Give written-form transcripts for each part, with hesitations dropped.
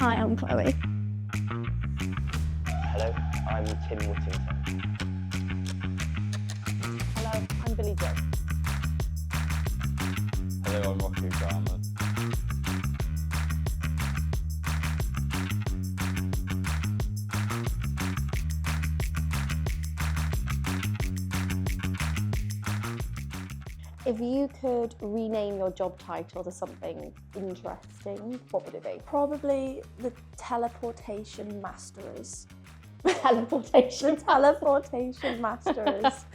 Hi, I'm Chloe. Hello, I'm Tim Whittington. Hello, I'm Billy Jo. Hello, I'm Rocky Garman. If you could rename your job title to something interesting, what would it be? Probably the teleportation masters. Teleportation. Teleportation masters.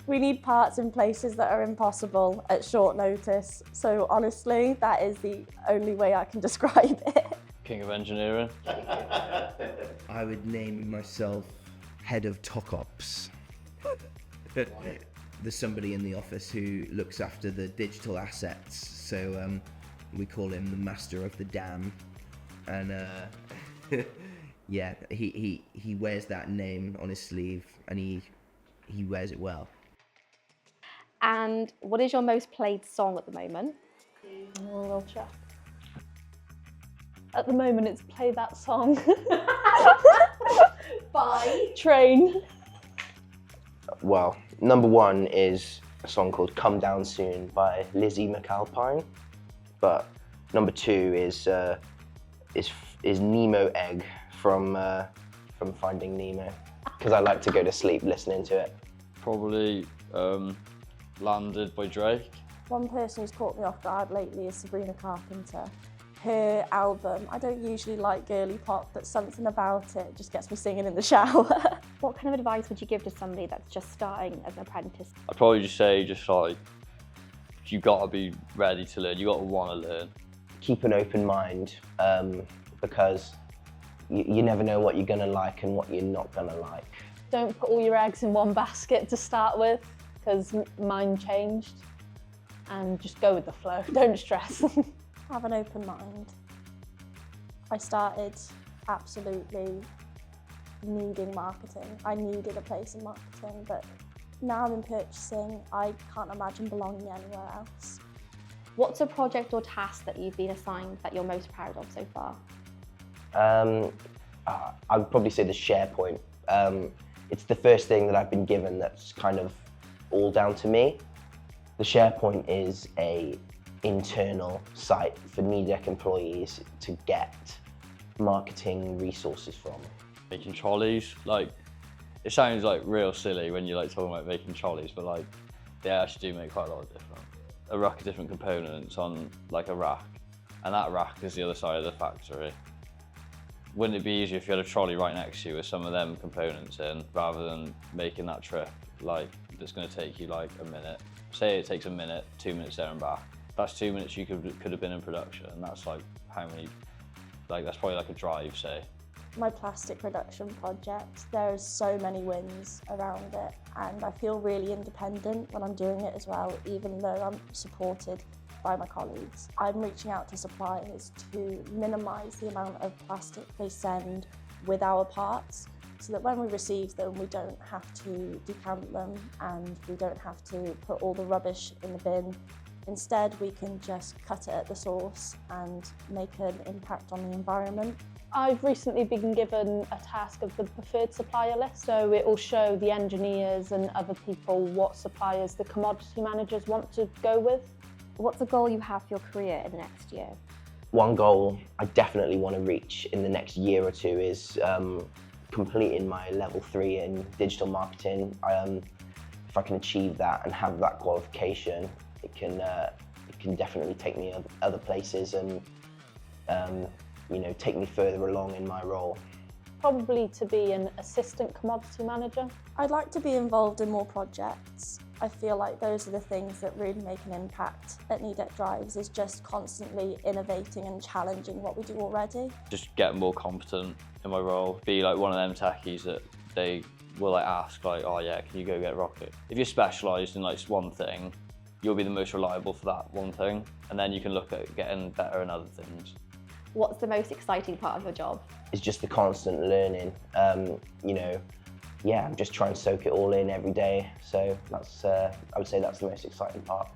We need parts in places that are impossible at short notice. So honestly, that is the only way I can describe it. King of Engineering. I would name myself head of TOC Ops. There's somebody in the office who looks after the digital assets, so we call him the master of the dam. And yeah, he wears that name on his sleeve, and he wears it well. And what is your most played song at the moment? We'll check. At the moment, it's Play That Song by Train. Well, number one is a song called Come Down Soon by Lizzie McAlpine. But number two is Nemo Egg from Finding Nemo, because I like to go to sleep listening to it. Probably Landed by Drake. One person who's caught me off guard lately is Sabrina Carpenter. Her album, I don't usually like girly pop, but something about it just gets me singing in the shower. What kind of advice would you give to somebody that's just starting as an apprentice? I'd probably just say, you gotta be ready to learn, you gotta wanna learn. Keep an open mind, because you never know what you're gonna like and what you're not gonna like. Don't put all your eggs in one basket to start with, because mine changed. And just go with the flow, don't stress. Have an open mind. I started absolutely needing marketing. I needed a place in marketing, but now I'm in purchasing. I can't imagine belonging anywhere else. What's a project or task that you've been assigned that you're most proud of so far? I would probably say the SharePoint. It's the first thing that I've been given that's kind of all down to me. The SharePoint is a internal site for Nidec employees to get marketing resources from. Making trolleys, it sounds real silly when you're talking about making trolleys, but they actually do make quite a lot of a rack of different components on a rack, and that rack is the other side of the factory. Wouldn't it be easier if you had a trolley right next to you with some of them components in, rather than making that trip that's going to take you a minute? Say it takes a minute, 2 minutes there and back. That's 2 minutes you could have been in production, and that's how many, that's probably a drive, say. My plastic production project, there's so many wins around it, and I feel really independent when I'm doing it as well, even though I'm supported by my colleagues. I'm reaching out to suppliers to minimise the amount of plastic they send with our parts, so that when we receive them, we don't have to decant them and we don't have to put all the rubbish in the bin. Instead, we can just cut it at the source and make an impact on the environment. I've recently been given a task of the preferred supplier list, so it will show the engineers and other people what suppliers the commodity managers want to go with. What's a goal you have for your career in the next year? One goal I definitely want to reach in the next year or two is completing my level 3 in digital marketing. If I can achieve that and have that qualification, it can definitely take me other places and take me further along in my role. Probably to be an assistant commodity manager. I'd like to be involved in more projects. I feel like those are the things that really make an impact at Nidec Drives, is just constantly innovating and challenging what we do already. Just get more competent in my role. Be one of them techies that they will ask, oh yeah, can you go get Rocket? If you're specialised in one thing, you'll be the most reliable for that one thing, and then you can look at getting better in other things. What's the most exciting part of your job? It's just the constant learning. I'm just trying to soak it all in every day. So that's, I would say that's the most exciting part.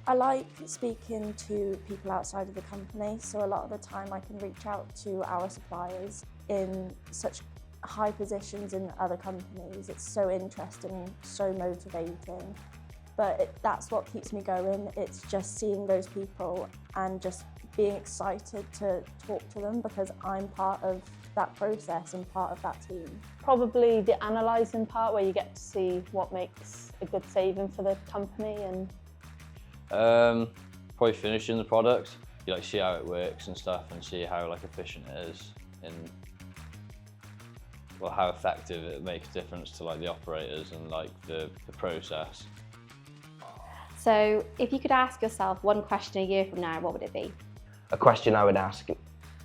I like speaking to people outside of the company, so a lot of the time I can reach out to our suppliers in such high positions in other companies. It's so interesting, so motivating, but that's what keeps me going. It's just seeing those people and just being excited to talk to them because I'm part of that process and part of that team. Probably the analysing part where you get to see what makes a good saving for the company. And probably finishing the product. You like see how it works and stuff, and see how like efficient it is, and well, how effective it makes a difference to like the operators and like the process. So if you could ask yourself one question a year from now, what would it be? A question I would ask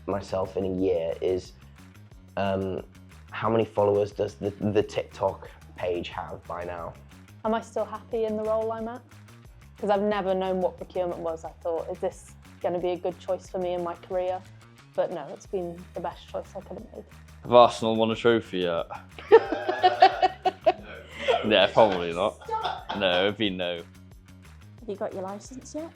myself in a year is, how many followers does the TikTok page have by now? am I still happy in the role I'm at? Because I've never known what procurement was. I thought, is this going to be a good choice for me in my career? But no, it's been the best choice I could have made. Have Arsenal won a trophy yet? Yeah, probably not. No, it'd be no. Have you got your licence yet?